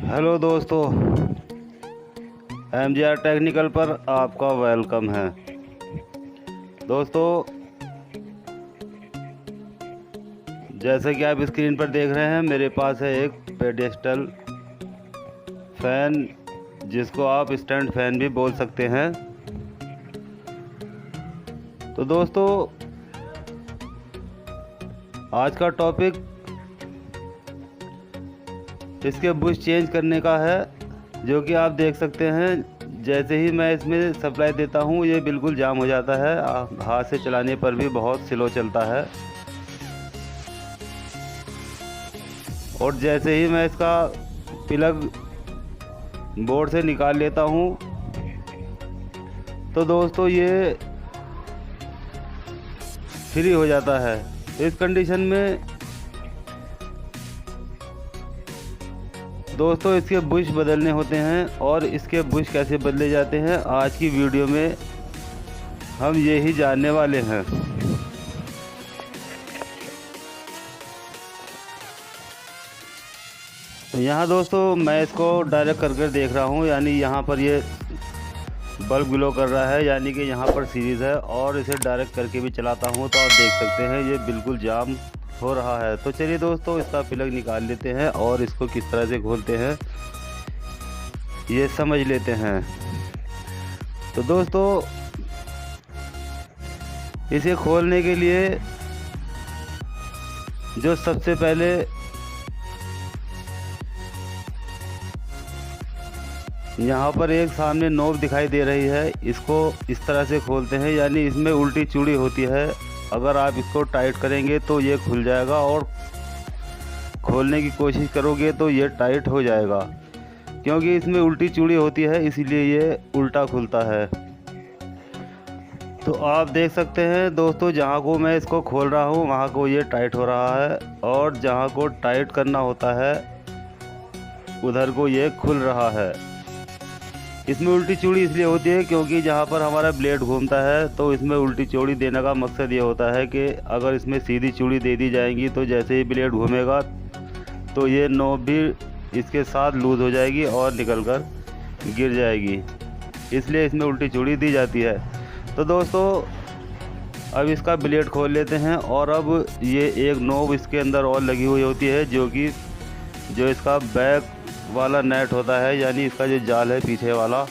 Hello दोस्तों, MGR technical पर आपका वेलकम है। दोस्तों, जैसे कि आप स्क्रीन पर देख रहे हैं, मेरे पास है एक पेडेस्टल फ़ैन, जिसको आप स्टैंड फ़ैन भी बोल सकते हैं। तो दोस्तों, आज का टॉपिक इसके बुश चेंज करने का है, जो कि आप देख सकते हैं। जैसे ही मैं इसमें सप्लाई देता हूँ, ये बिल्कुल जाम हो जाता है। हाथ से चलाने पर भी बहुत स्लो चलता है। और जैसे ही मैं इसका प्लग बोर्ड से निकाल लेता हूँ, तो दोस्तों ये फ्री हो जाता है। इस कंडीशन में दोस्तों इसके बुश बदलने होते हैं, और इसके बुश कैसे बदले जाते हैं, आज की वीडियो में हम यही जानने वाले हैं। यहाँ दोस्तों मैं इसको डायरेक्ट करके देख रहा हूँ, यानी यहाँ पर ये बल्ब ग्लो कर रहा है, यानी कि यहाँ पर सीरीज़ है। और इसे डायरेक्ट करके भी चलाता हूँ तो आप देख सकते हैं ये बिल्कुल जाम हो रहा है। तो चलिए दोस्तों, इसका प्लग निकाल लेते हैं और इसको किस तरह से खोलते हैं ये समझ लेते हैं। तो दोस्तों, इसे खोलने के लिए जो सबसे पहले यहाँ पर एक सामने नोब दिखाई दे रही है, इसको इस तरह से खोलते हैं, यानी इसमें उल्टी चूड़ी होती है। अगर आप इसको टाइट करेंगे तो ये खुल जाएगा, और खोलने की कोशिश करोगे तो ये टाइट हो जाएगा। क्योंकि इसमें उल्टी चूड़ी होती है, इसीलिए ये उल्टा खुलता है। तो आप देख सकते हैं दोस्तों, जहाँ को मैं इसको खोल रहा हूँ वहाँ को ये टाइट हो रहा है, और जहाँ को टाइट करना होता है उधर को ये खुल रहा है। इसमें उल्टी चूड़ी इसलिए होती है क्योंकि जहाँ पर हमारा ब्लेड घूमता है, तो इसमें उल्टी चूड़ी देने का मकसद ये होता है कि अगर इसमें सीधी चूड़ी दे दी जाएगी तो जैसे ही ब्लेड घूमेगा तो ये नोब भी इसके साथ लूज़ हो जाएगी और निकलकर गिर जाएगी, इसलिए इसमें उल्टी चूड़ी दी जाती है। तो दोस्तों, अब इसका ब्लेड खोल लेते हैं, और अब ये एक नोब इसके अंदर और लगी हुई होती है, जो इसका बैक वाला नेट होता है, यानी इसका जो जाल है पीछे वाला,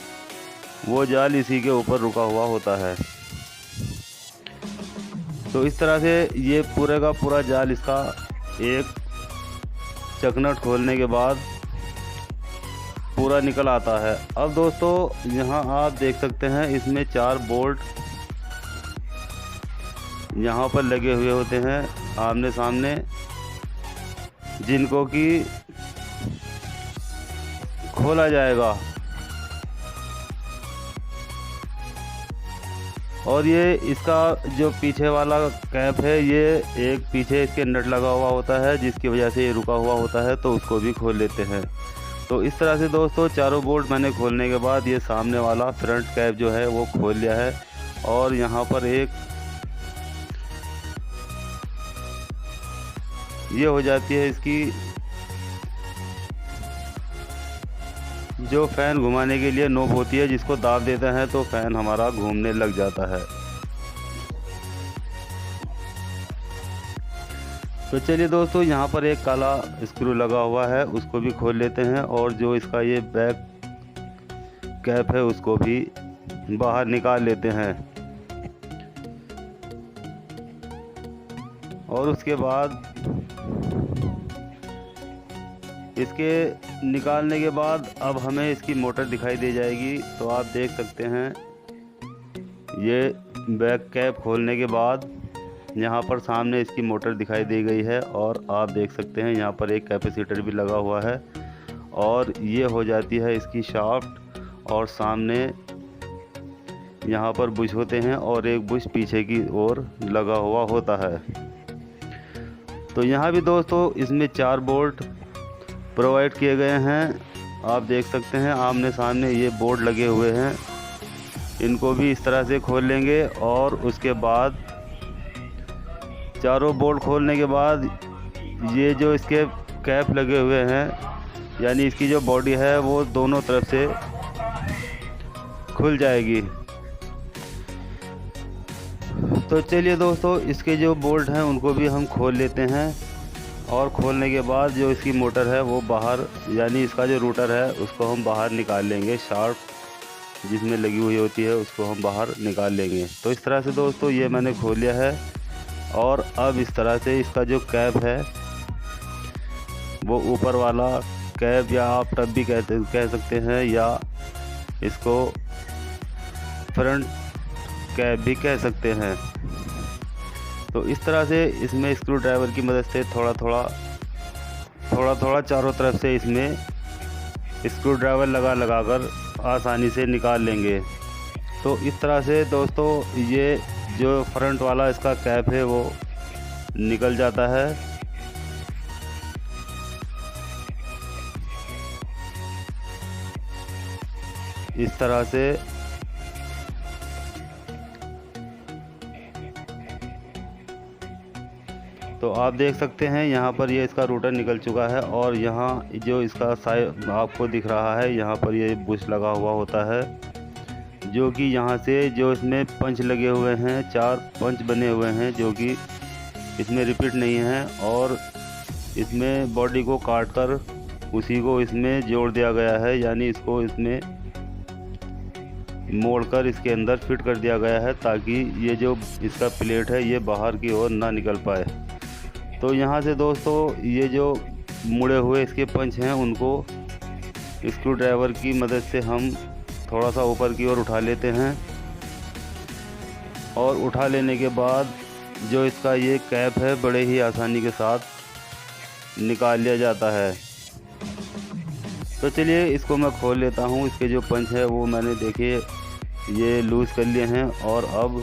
वो जाल इसी के ऊपर रुका हुआ होता है। तो इस तरह से ये पूरे का पूरा जाल इसका एक चकनट खोलने के बाद पूरा निकल आता है। अब दोस्तों, यहाँ आप देख सकते हैं इसमें 4 बोल्ट यहाँ पर लगे हुए होते हैं आमने सामने, जिनको कि खोला जाएगा। और ये इसका जो पीछे वाला कैप है, ये एक पीछे इसके नट लगा हुआ होता है, जिसकी वजह से ये रुका हुआ होता है, तो उसको भी खोल लेते हैं। तो इस तरह से दोस्तों चारों बोल्ट मैंने खोलने के बाद ये सामने वाला फ्रंट कैप जो है वो खोल लिया है। और यहाँ पर एक ये हो जाती है इसकी जो फ़ैन घुमाने के लिए नोब होती है, जिसको दाब देते हैं तो फ़ैन हमारा घूमने लग जाता है। तो चलिए दोस्तों, यहाँ पर एक काला स्क्रू लगा हुआ है, उसको भी खोल लेते हैं, और जो इसका ये बैक कैप है उसको भी बाहर निकाल लेते हैं। और उसके बाद इसके निकालने के बाद अब हमें इसकी मोटर दिखाई दे जाएगी। तो आप देख सकते हैं ये बैक कैप खोलने के बाद यहाँ पर सामने इसकी मोटर दिखाई दे गई है, और आप देख सकते हैं यहाँ पर एक कैपेसिटर भी लगा हुआ है, और ये हो जाती है इसकी शाफ्ट। और सामने यहाँ पर बुश होते हैं, और एक बुश पीछे की ओर लगा हुआ होता है। तो यहाँ भी दोस्तों इसमें 4 बोल्ट प्रोवाइड किए गए हैं। आप देख सकते हैं आमने सामने ये बोर्ड लगे हुए हैं, इनको भी इस तरह से खोल लेंगे। और उसके बाद चारों बोल्ट खोलने के बाद ये जो इसके कैप लगे हुए हैं यानी इसकी जो बॉडी है वो दोनों तरफ से खुल जाएगी। तो चलिए दोस्तों, इसके जो बोल्ट हैं उनको भी हम खोल लेते हैं, और खोलने के बाद जो इसकी मोटर है वो बाहर, यानी इसका जो रूटर है उसको हम बाहर निकाल लेंगे। शाफ्ट जिसमें लगी हुई होती है उसको हम बाहर निकाल लेंगे। तो इस तरह से दोस्तों ये मैंने खोल लिया है। और अब इस तरह से इसका जो कैप है वो ऊपर वाला कैप, या आप टब भी कह सकते हैं, या इसको फ्रंट कैप भी कह सकते हैं। तो इस तरह से इसमें स्क्रू ड्राइवर की मदद से थोड़ा थोड़ा चारों तरफ से इसमें स्क्रू ड्राइवर लगा कर आसानी से निकाल लेंगे। तो इस तरह से दोस्तों ये जो फ्रंट वाला इसका कैप है वो निकल जाता है। इस तरह से तो आप देख सकते हैं यहाँ पर ये इसका रूटर निकल चुका है, और यहाँ जो इसका साइड आपको दिख रहा है यहाँ पर ये बुश लगा हुआ होता है, जो कि यहाँ से जो इसमें पंच लगे हुए हैं, 4 पंच बने हुए हैं जो कि इसमें रिपीट नहीं है, और इसमें बॉडी को काट कर उसी को इसमें जोड़ दिया गया है, यानी इसको इसमें मोड़कर इसके अंदर फिट कर दिया गया है ताकि ये जो इसका प्लेट है ये बाहर की ओर ना निकल पाए। तो यहाँ से दोस्तों ये जो मुड़े हुए इसके पंच हैं उनको स्क्रू ड्राइवर की मदद से हम थोड़ा सा ऊपर की ओर उठा लेते हैं, और उठा लेने के बाद जो इसका ये कैप है बड़े ही आसानी के साथ निकाल लिया जाता है। तो चलिए इसको मैं खोल लेता हूँ। इसके जो पंच है वो मैंने देखिए ये लूज़ कर लिए हैं, और अब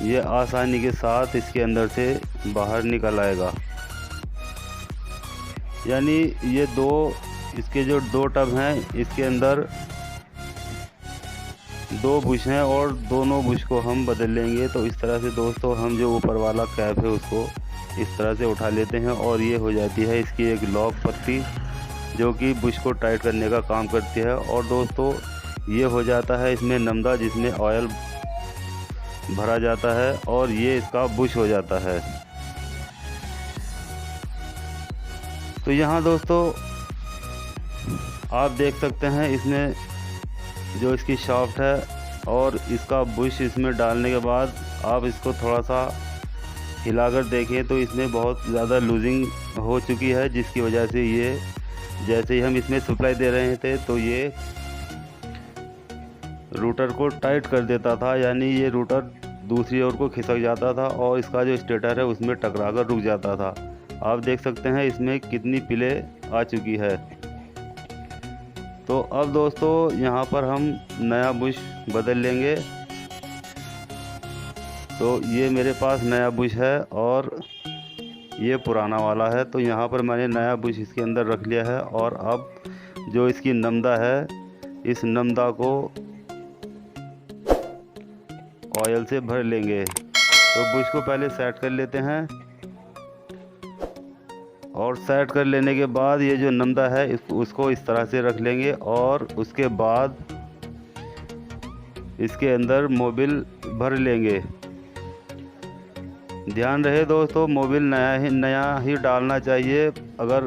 ये आसानी के साथ इसके अंदर से बाहर निकल आएगा। यानी ये इसके जो 2 टब हैं इसके अंदर 2 बुश हैं, और दोनों बुश को हम बदल लेंगे। तो इस तरह से दोस्तों हम जो ऊपर वाला कैप है उसको इस तरह से उठा लेते हैं, और ये हो जाती है इसकी एक लॉक पत्ती जो कि बुश को टाइट करने का काम करती है। और दोस्तों ये हो जाता है इसमें नमदा जिसमें ऑयल भरा जाता है, और ये इसका बुश हो जाता है। तो यहाँ दोस्तों आप देख सकते हैं इसमें जो इसकी शाफ्ट है और इसका बुश इसमें डालने के बाद आप इसको थोड़ा सा हिलाकर देखें तो इसमें बहुत ज़्यादा लूजिंग हो चुकी है, जिसकी वजह से ये जैसे ही हम इसमें सप्लाई दे रहे थे तो ये रूटर को टाइट कर देता था, यानी ये रूटर दूसरी ओर को खिसक जाता था और इसका जो स्टेटर है उसमें टकरा कर रुक जाता था। आप देख सकते हैं इसमें कितनी पिले आ चुकी है। तो अब दोस्तों यहाँ पर हम नया बुश बदल लेंगे। तो ये मेरे पास नया बुश है और ये पुराना वाला है। तो यहाँ पर मैंने नया बुश इसके अंदर रख लिया है, और अब जो इसकी नमदा है इस नमदा को ऑयल से भर लेंगे। तो बुश को पहले सेट कर लेते हैं, और सेट कर लेने के बाद ये जो नमदा है उसको इस तरह से रख लेंगे, और उसके बाद इसके अंदर मोबिल भर लेंगे। ध्यान रहे दोस्तों, मोबिल नया ही डालना चाहिए। अगर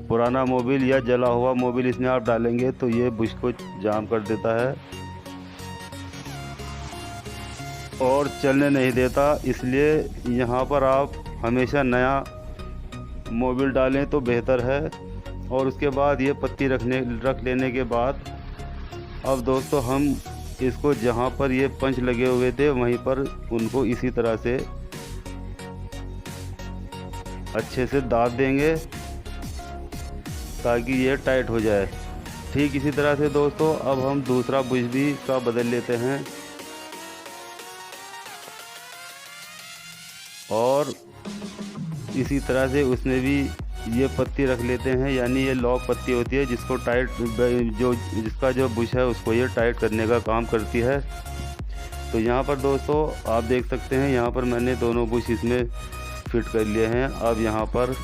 पुराना मोबिल या जला हुआ मोबिल इसमें आप डालेंगे तो ये बुश को जाम कर देता है और चलने नहीं देता। इसलिए यहाँ पर आप हमेशा नया मोबिल डालें तो बेहतर है। और उसके बाद ये पत्ती रख लेने के बाद अब दोस्तों हम इसको जहाँ पर ये पंच लगे हुए थे वहीं पर उनको इसी तरह से अच्छे से दाब देंगे ताकि ये टाइट हो जाए। ठीक इसी तरह से दोस्तों अब हम दूसरा बुश भी इसका बदल लेते हैं, और इसी तरह से उसमें भी ये पत्ती रख लेते हैं, यानी ये लॉक पत्ती होती है जिसको जिसका जो बुश है उसको ये टाइट करने का काम करती है। तो यहाँ पर दोस्तों आप देख सकते हैं यहाँ पर मैंने दोनों बुश इसमें फिट कर लिए हैं। अब यहाँ पर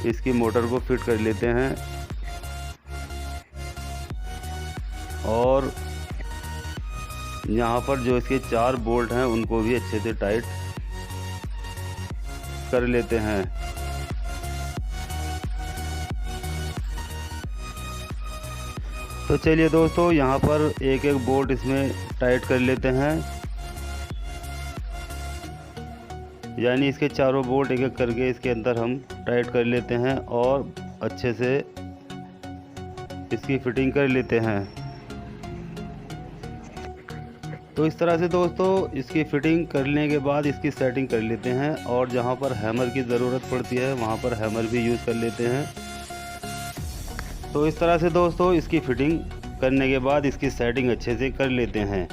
इसकी मोटर को फिट कर लेते हैं और यहाँ पर जो इसके 4 बोल्ट हैं उनको भी अच्छे से टाइट कर लेते हैं। तो चलिए दोस्तों, यहाँ पर एक एक बोल्ट इसमें टाइट कर लेते हैं, यानी इसके चारों बोल्ट एक एक करके इसके अंदर हम टाइट कर लेते हैं और अच्छे से इसकी फिटिंग कर लेते हैं। तो इस तरह से दोस्तों इसकी फिटिंग करने के बाद इसकी सेटिंग कर लेते हैं और जहाँ पर हैमर की ज़रूरत पड़ती है वहाँ पर हैमर भी यूज़ कर लेते हैं। तो इस तरह से दोस्तों इसकी फिटिंग करने के बाद इसकी सेटिंग अच्छे से कर लेते हैं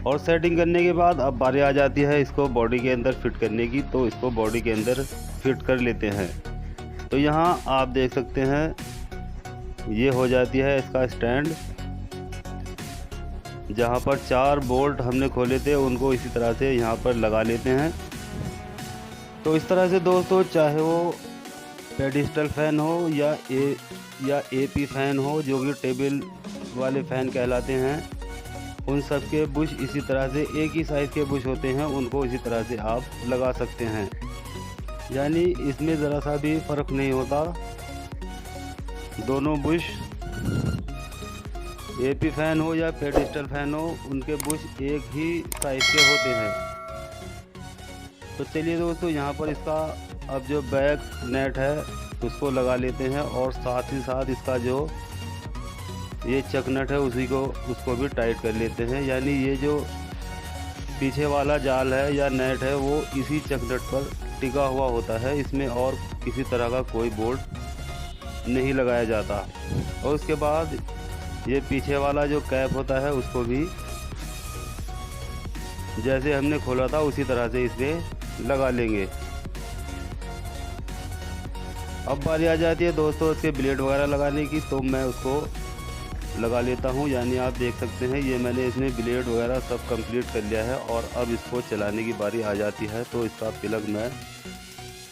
और सेटिंग करने के बाद अब बारी आ जाती है इसको बॉडी के अंदर फिट करने की। तो इसको बॉडी के अंदर फिट कर लेते हैं। तो यहाँ आप देख सकते हैं ये हो जाती है इसका स्टैंड, जहाँ पर 4 बोल्ट हमने खोले थे उनको इसी तरह से यहाँ पर लगा लेते हैं। तो इस तरह से दोस्तों चाहे वो पेडिस्टल फ़ैन हो या एपी फ़ैन हो, जो कि टेबल वाले फ़ैन कहलाते हैं, उन सब के बुश इसी तरह से एक ही साइज़ के बुश होते हैं, उनको इसी तरह से आप लगा सकते हैं। यानी इसमें ज़रा सा भी फ़र्क नहीं होता, दोनों बुश एपी फ़ैन हो या पेडिस्टल फ़ैन हो उनके बुश एक ही साइज़ के होते हैं। तो चलिए दोस्तों, यहाँ पर इसका अब जो बैक नेट है उसको लगा लेते हैं और साथ ही साथ इसका जो ये चक नट है उसको भी टाइट कर लेते हैं। यानी ये जो पीछे वाला जाल है या नेट है वो इसी चक नट पर टिका हुआ होता है, इसमें और किसी तरह का कोई बोल्ट नहीं लगाया जाता। और उसके बाद ये पीछे वाला जो कैप होता है उसको भी जैसे हमने खोला था उसी तरह से इसमें लगा लेंगे। अब बारी आ जाती है दोस्तों इसके ब्लेड वगैरह लगाने की, तो मैं उसको लगा लेता हूँ। यानी आप देख सकते हैं ये मैंने इसमें ब्लेड वगैरह सब कंप्लीट कर लिया है और अब इसको चलाने की बारी आ जाती है। तो इसका प्लग मैं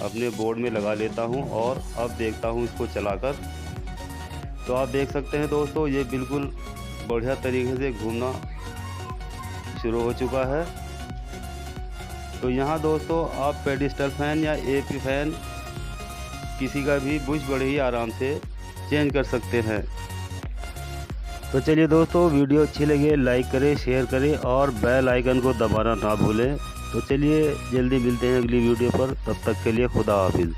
अपने बोर्ड में लगा लेता हूँ और अब देखता हूँ इसको चलाकर। तो आप देख सकते हैं दोस्तों ये बिल्कुल बढ़िया तरीके से घूमना शुरू हो चुका है। तो यहाँ दोस्तों आप पेडिस्टल फ़ैन या एपी फ़ैन किसी का भी बुश बड़े ही आराम से चेंज कर सकते हैं। तो चलिए दोस्तों, वीडियो अच्छी लगे लाइक करें, शेयर करें और बेल आइकन को दबाना ना भूलें। तो चलिए जल्दी मिलते हैं अगली वीडियो पर, तब तक के लिए खुदा हाफिज़।